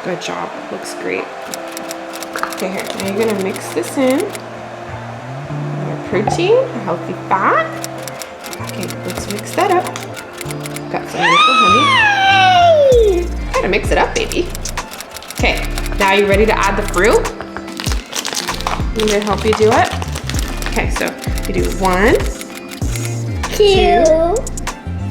Good job. Looks great. Okay, here. Now you're gonna mix this in. Your protein, healthy fat. Okay, let's mix that up. Got some beautiful honey. Gotta mix it up, baby. Okay, now you ready to add the fruit? I'm gonna help you do it. Okay, so you do 1, 2,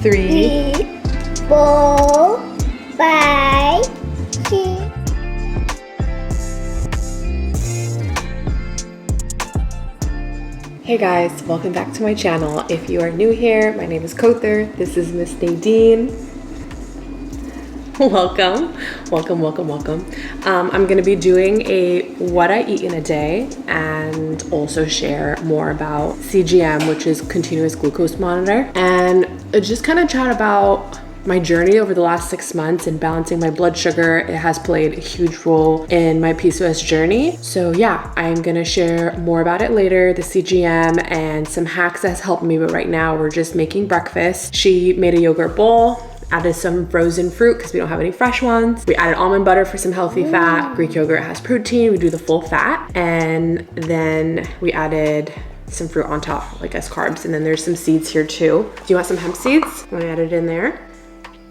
3, 4, 5, 6. Hey guys, welcome back to my channel. If you are new here, my name is Kother. This is Miss Nadine. Welcome. I'm gonna be doing a what I eat in a day and also share more about CGM, which is continuous glucose monitor, and just kind of chat about my journey over the last 6 months in balancing my blood sugar. It has played a huge role in my PCOS journey. So yeah, I'm gonna share more about it later, the CGM and some hacks that's helped me, but right now we're just making breakfast. She made a yogurt bowl, added some frozen fruit because we don't have any fresh ones. We added almond butter for some healthy fat. Greek yogurt has protein, we do the full fat. And then we added some fruit on top, like as carbs. And then there's some seeds here too. Do you want some hemp seeds? I'm gonna add it in there.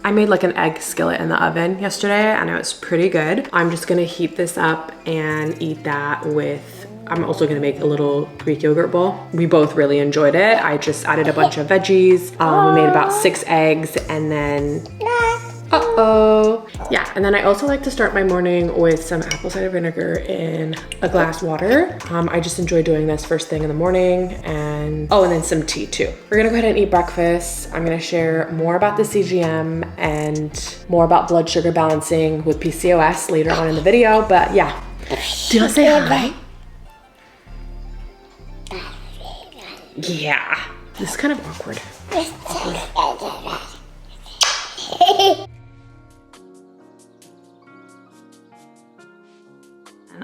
I made like an egg skillet in the oven yesterday and it was pretty good. I'm just gonna heat this up and eat that with, I'm also gonna make a little Greek yogurt bowl. We both really enjoyed it. I just added a bunch of veggies. We made about 6 eggs and then, yeah, and then I also like to start my morning with some apple cider vinegar in a glass water. I just enjoy doing this first thing in the morning, and then some tea too. We're gonna go ahead and eat breakfast. I'm gonna share more about the CGM and more about blood sugar balancing with PCOS later on in the video, but yeah. Do you want to say hi? Yeah, this is kind of awkward.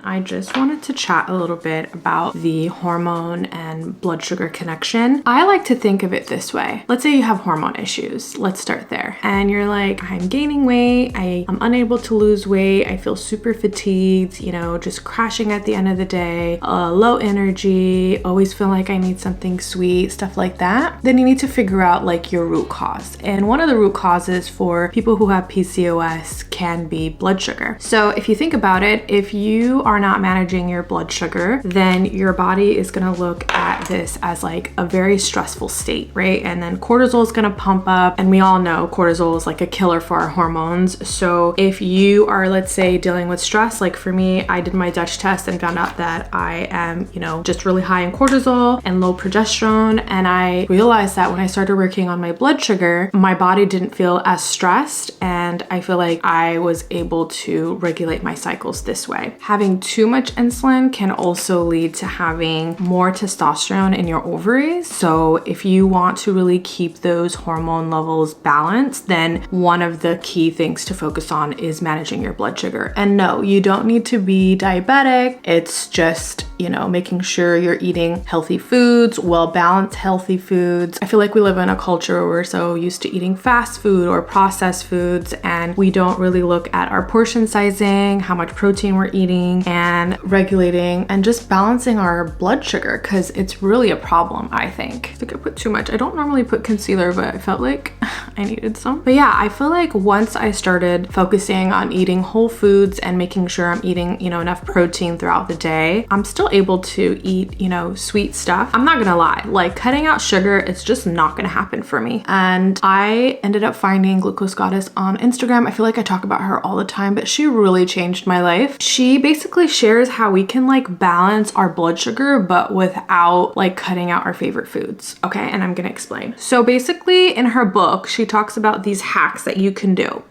I just wanted to chat a little bit about the hormone and blood sugar connection. I like to think of it this way. Let's say you have hormone issues. Let's start there. And you're like, I'm gaining weight. I'm unable to lose weight. I feel super fatigued, you know, just crashing at the end of the day, low energy, always feel like I need something sweet, stuff like that. Then you need to figure out like your root cause. And one of the root causes for people who have PCOS can be blood sugar. So if you think about it, if you are not managing your blood sugar, then your body is gonna look at this as like a very stressful state, right? And then cortisol is gonna pump up, and we all know cortisol is like a killer for our hormones. So if you are, let's say, dealing with stress, like for me, I did my Dutch test and found out that I am, you know, just really high in cortisol and low progesterone. And I realized that when I started working on my blood sugar, my body didn't feel as stressed, and I feel like I was able to regulate my cycles this way. Having too much insulin can also lead to having more testosterone in your ovaries. So if you want to really keep those hormone levels balanced, then one of the key things to focus on is managing your blood sugar. And no, you don't need to be diabetic. It's just, you know, making sure you're eating healthy foods, well-balanced healthy foods. I feel like we live in a culture where we're so used to eating fast food or processed foods, and we don't really look at our portion sizing, how much protein we're eating, and regulating and just balancing our blood sugar, because it's really a problem, I think. I think I put too much. I don't normally put concealer, but I felt like I needed some. But yeah, I feel like once I started focusing on eating whole foods and making sure I'm eating, you know, enough protein throughout the day, I'm still able to eat, you know, sweet stuff. I'm not gonna lie, like cutting out sugar, it's just not gonna happen for me. And I ended up finding Glucose Goddess on Instagram. I feel like I talk about her all the time, but she really changed my life. She basically shares how we can like balance our blood sugar, but without like cutting out our favorite foods. Okay, and I'm gonna explain. So basically in her book, she talks about these hacks that you can do.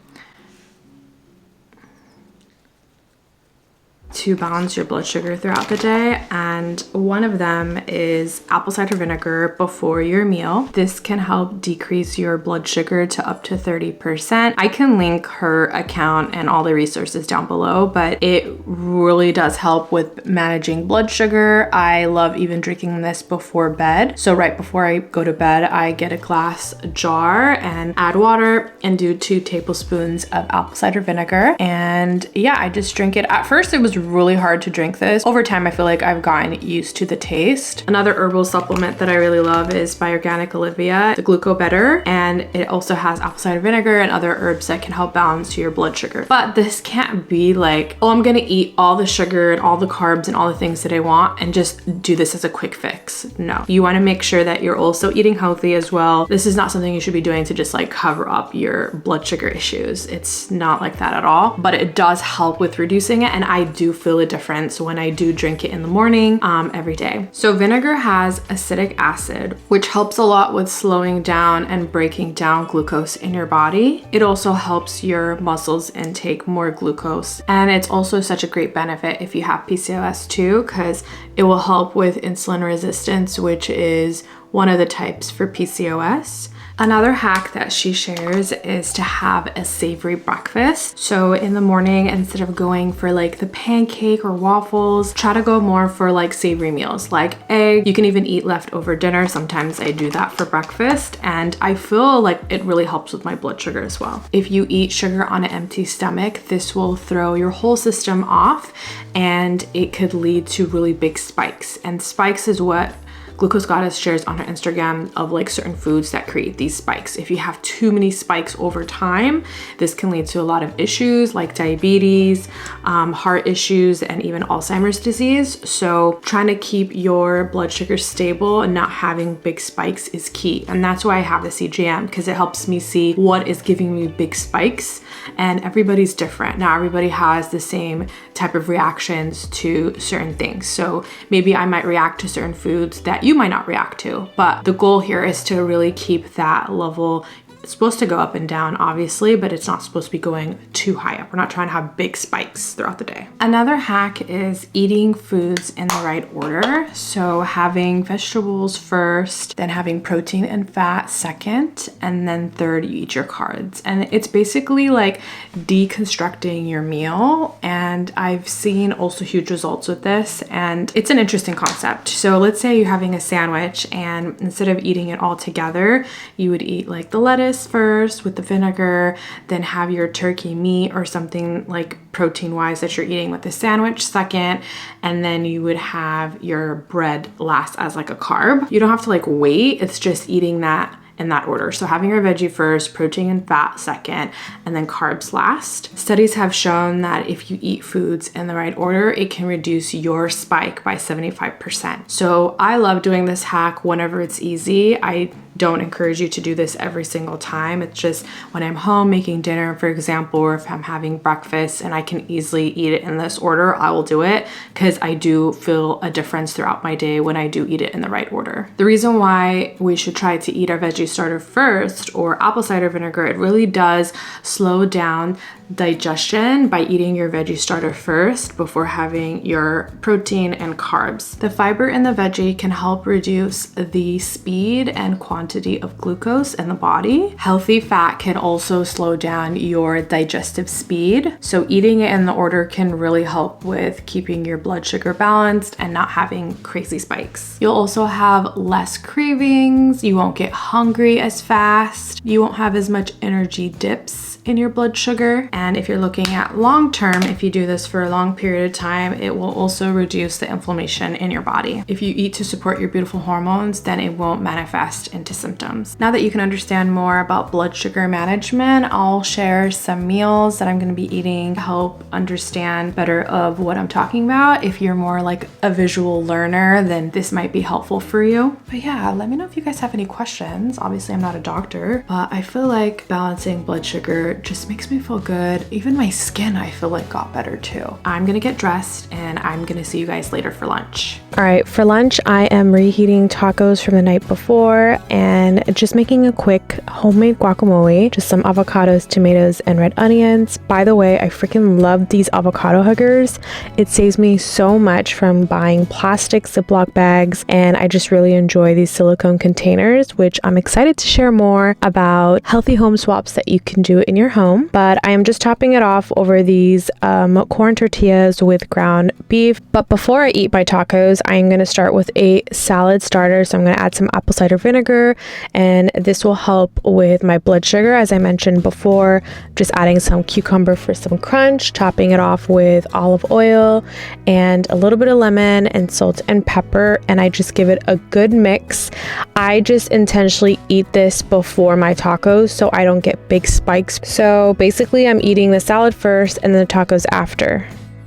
to balance your blood sugar throughout the day, and one of them is apple cider vinegar before your meal. This can help decrease your blood sugar to up to 30%. I can link her account and all the resources down below, but it really does help with managing blood sugar. I love even drinking this before bed. So right before I go to bed, I get a glass jar and add water and do 2 tablespoons of apple cider vinegar. And yeah, I just drink it. At first, it was really hard to drink this. Over time, I feel like I've gotten used to the taste. Another herbal supplement that I really love is by Organic Olivia, the Gluco Better, and it also has apple cider vinegar and other herbs that can help balance your blood sugar. But this can't be like, oh, I'm gonna eat all the sugar and all the carbs and all the things that I want and just do this as a quick fix. No, you wanna make sure that you're also eating healthy as well. This is not something you should be doing to just like cover up your blood sugar issues. It's not like that at all, but it does help with reducing it, and I do feel a difference when I do drink it in the morning every day. So vinegar has acetic acid, which helps a lot with slowing down and breaking down glucose in your body. It also helps your muscles intake more glucose, and it's also such a great benefit if you have PCOS too, because it will help with insulin resistance, which is one of the types for PCOS. Another hack that she shares is to have a savory breakfast. So in the morning, instead of going for like the pancake or waffles, try to go more for like savory meals, like egg. You can even eat leftover dinner. Sometimes I do that for breakfast, and I feel like it really helps with my blood sugar as well. If you eat sugar on an empty stomach, this will throw your whole system off, and it could lead to really big spikes. And spikes is what Glucose Goddess shares on her Instagram of like certain foods that create these spikes. If you have too many spikes over time, this can lead to a lot of issues like diabetes, heart issues, and even Alzheimer's disease. So trying to keep your blood sugar stable and not having big spikes is key. And that's why I have the CGM, because it helps me see what is giving me big spikes, and everybody's different. Now everybody has the same type of reactions to certain things. So maybe I might react to certain foods that you might not react to, but the goal here is to really keep that level. It's supposed to go up and down, obviously, but it's not supposed to be going too high up. We're not trying to have big spikes throughout the day. Another hack is eating foods in the right order. So having vegetables first, then having protein and fat second, and then third, you eat your carbs. And it's basically like deconstructing your meal. And I've seen also huge results with this, and it's an interesting concept. So let's say you're having a sandwich, and instead of eating it all together, you would eat like the lettuce first with the vinegar, then have your turkey meat or something like protein wise that you're eating with the sandwich second, and then you would have your bread last as like a carb. You don't have to like wait, it's just eating that in that order. So having your veggie first, protein and fat second, and then carbs last. Studies have shown that if you eat foods in the right order, it can reduce your spike by 75%. So I love doing this hack whenever it's easy. I don't encourage you to do this every single time. It's just when I'm home making dinner, for example, or if I'm having breakfast and I can easily eat it in this order, I will do it, because I do feel a difference throughout my day when I do eat it in the right order. The reason why we should try to eat our veggie starter first, or apple cider vinegar, it really does slow down digestion by eating your veggie starter first before having your protein and carbs. The fiber in the veggie can help reduce the speed and quantity of glucose in the body. Healthy fat can also slow down your digestive speed. So eating it in the order can really help with keeping your blood sugar balanced and not having crazy spikes. You'll also have less cravings. You won't get hungry as fast. You won't have as much energy dips in your blood sugar. And if you're looking at long term, if you do this for a long period of time, it will also reduce the inflammation in your body. If you eat to support your beautiful hormones, then it won't manifest into symptoms. Now that you can understand more about blood sugar management, I'll share some meals that I'm going to be eating to help understand better of what I'm talking about. If you're more like a visual learner, then this might be helpful for you. But yeah, let me know if you guys have any questions. Obviously, I'm not a doctor, but I feel like balancing blood sugar just makes me feel good. Even my skin, I feel like, got better too. I'm gonna get dressed and I'm gonna see you guys later for lunch. All right, for lunch, I am reheating tacos from the night before, and and just making a quick homemade guacamole, just some avocados, tomatoes, and red onions. By the way, I freaking love these avocado huggers. It saves me so much from buying plastic Ziploc bags, and I just really enjoy these silicone containers, which I'm excited to share more about healthy home swaps that you can do in your home. But I am just topping it off over these corn tortillas with ground beef. But before I eat my tacos, I'm going to start with a salad starter. So I'm going to add some apple cider vinegar, and this will help with my blood sugar. As I mentioned before, just adding some cucumber for some crunch, topping it off with olive oil and a little bit of lemon and salt and pepper, and I just give it a good mix. I just intentionally eat this before my tacos so I don't get big spikes. So basically I'm eating the salad first and then the tacos after.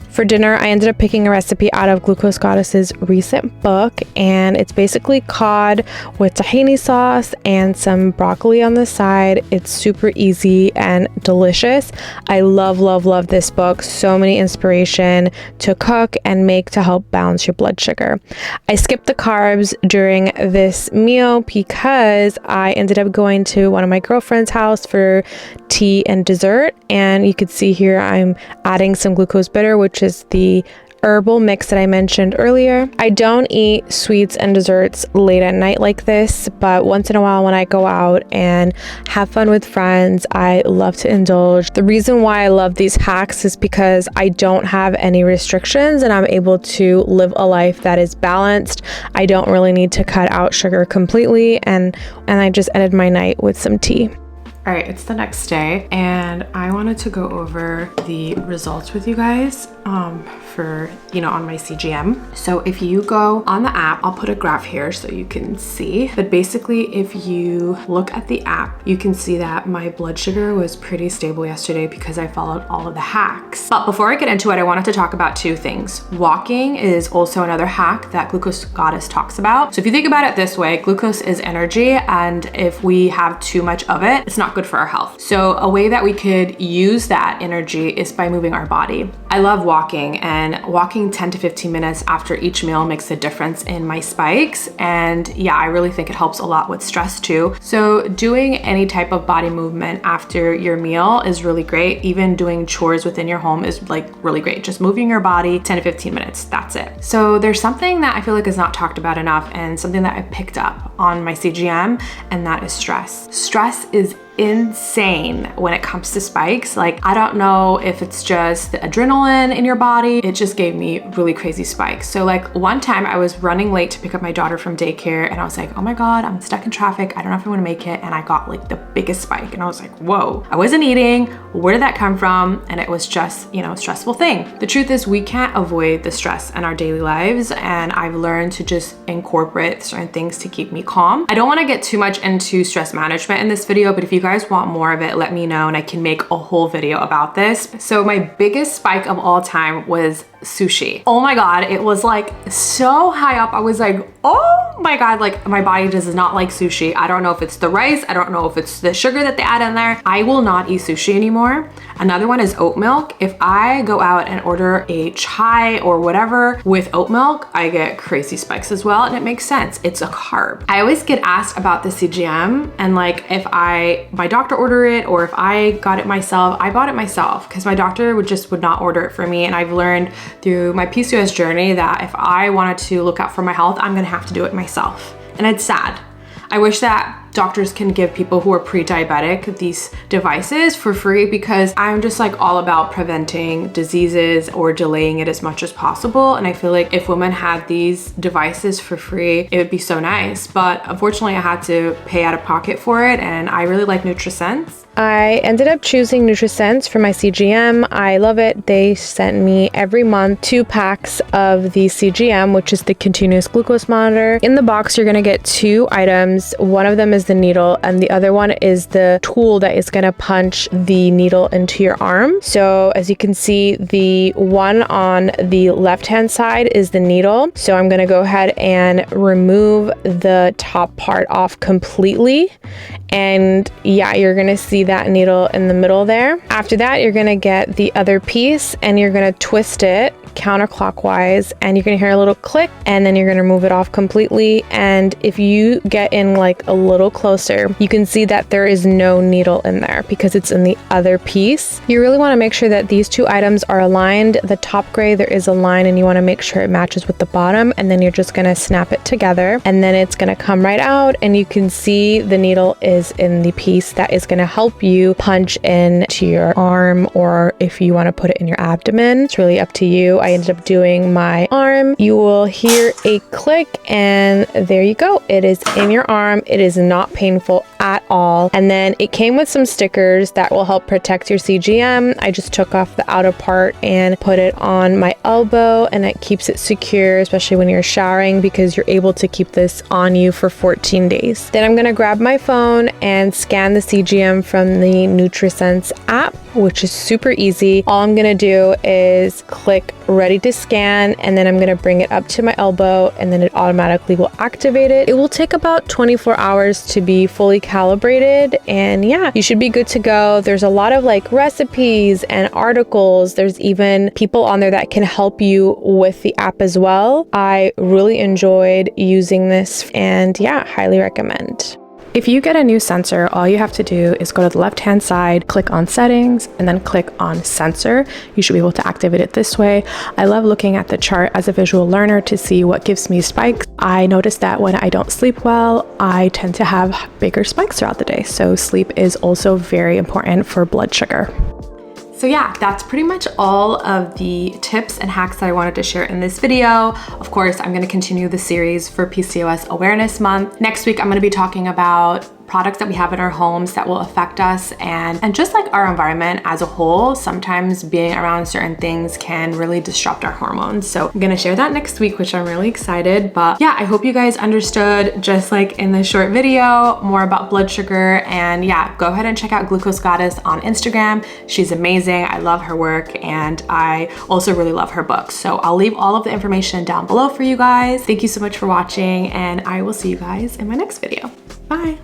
For dinner, I ended up picking a recipe out of Glucose Goddess's recent book, and it's basically cod with tahini sauce and some broccoli on the side. It's super easy and delicious. I love, love, love this book. So many inspiration to cook and make to help balance your blood sugar. I skipped the carbs during this meal because I ended up going to one of my girlfriend's house for tea and dessert, and you could see here I'm adding some glucose bitter, which is the herbal mix that I mentioned earlier. I don't eat sweets and desserts late at night like this, but once in a while when I go out and have fun with friends, I love to indulge. The reason why I love these hacks is because I don't have any restrictions and I'm able to live a life that is balanced. I don't really need to cut out sugar completely, and I just ended my night with some tea. All right, it's the next day and I wanted to go over the results with you guys for, on my CGM. So if you go on the app, I'll put a graph here so you can see, but basically if you look at the app, you can see that my blood sugar was pretty stable yesterday because I followed all of the hacks. But before I get into it, I wanted to talk about two things. Walking is also another hack that Glucose Goddess talks about. So if you think about it this way, glucose is energy, and if we have too much of it, it's not good for our health. So a way that we could use that energy is by moving our body. I love walking, and walking 10 to 15 minutes after each meal makes a difference in my spikes. And yeah, I really think it helps a lot with stress too. So doing any type of body movement after your meal is really great. Even doing chores within your home is like really great. Just moving your body 10 to 15 minutes, that's it. So there's something that I feel like is not talked about enough, and something that I picked up on my CGM, and that is stress. Stress is insane when it comes to spikes. Like, I don't know if it's just the adrenaline in your body. It just gave me really crazy spikes. So like one time I was running late to pick up my daughter from daycare, and I was like, oh my God, I'm stuck in traffic. I don't know if I'm gonna make it. And I got like the biggest spike, and I was like, whoa, I wasn't eating. Where did that come from? And it was just, a stressful thing. The truth is we can't avoid the stress in our daily lives, and I've learned to just incorporate certain things to keep me calm. I don't wanna get too much into stress management in this video, but if you guys want more of it, let me know and I can make a whole video about this. So my biggest spike of all time was sushi. Oh my God, it was like so high up. I was like, oh my God, like my body does not like sushi. I don't know if it's the rice. I don't know if it's the sugar that they add in there. I will not eat sushi anymore. Another one is oat milk. If I go out and order a chai or whatever with oat milk, I get crazy spikes as well. And it makes sense. It's a carb. I always get asked about the CGM, and like if my doctor order it or if I got it myself. I bought it myself because my doctor would not order it for me. And I've learned through my PCOS journey that if I wanted to look out for my health, I'm gonna have to do it myself. And it's sad. I wish that doctors can give people who are pre-diabetic these devices for free, because I'm just like all about preventing diseases or delaying it as much as possible. And I feel like if women had these devices for free, it would be so nice. But unfortunately I had to pay out of pocket for it, and I really like Nutrisense. I ended up choosing Nutrisense for my CGM. I love it. They sent me every month 2 packs of the CGM, which is the continuous glucose monitor. In the box, you're gonna get 2 items. One of them is the needle, and the other one is the tool that is gonna punch the needle into your arm. So as you can see, the one on the left-hand side is the needle. So I'm gonna go ahead and remove the top part off completely. And yeah, you're gonna see that needle in the middle there. After that, you're gonna get the other piece and you're gonna twist it counterclockwise, and you're gonna hear a little click, and then you're gonna remove it off completely. And if you get in like a little closer, you can see that there is no needle in there because it's in the other piece. You really want to make sure that these two items are aligned. The top gray, there is a line and you want to make sure it matches with the bottom, and then you're just going to snap it together and then it's going to come right out, and you can see the needle is in the piece that is going to help you punch into your arm, or if you want to put it in your abdomen. It's really up to you. I ended up doing my arm. You will hear a click and there you go. It is in your arm. It is not painful at all. And then it came with some stickers that will help protect your CGM. I just took off the outer part and put it on my elbow, and it keeps it secure, especially when you're showering, because you're able to keep this on you for 14 days. Then I'm gonna grab my phone and scan the CGM from the Nutrisense app, which is super easy. All I'm gonna do is click ready to scan, and then I'm gonna bring it up to my elbow, and then it automatically will activate it. It will take about 24 hours to be fully calibrated, and yeah, you should be good to go. There's a lot of like recipes and articles. There's even people on there that can help you with the app as well. I really enjoyed using this, and yeah, highly recommend. If you get a new sensor, all you have to do is go to the left-hand side, click on settings, and then click on sensor. You should be able to activate it this way. I love looking at the chart as a visual learner to see what gives me spikes. I notice that when I don't sleep well, I tend to have bigger spikes throughout the day. So sleep is also very important for blood sugar. So yeah, that's pretty much all of the tips and hacks that I wanted to share in this video. Of course, I'm gonna continue the series for PCOS Awareness Month. Next week, I'm gonna be talking about products that we have in our homes that will affect us and just like our environment as a whole. Sometimes being around certain things can really disrupt our hormones. So I'm gonna share that next week, which I'm really excited. But yeah, I hope you guys understood, just like in this short video, more about blood sugar. And yeah, go ahead and check out Glucose Goddess on Instagram. She's amazing. I love her work, and I also really love her books. So I'll leave all of the information down below for you guys. Thank you so much for watching, and I will see you guys in my next video. Bye.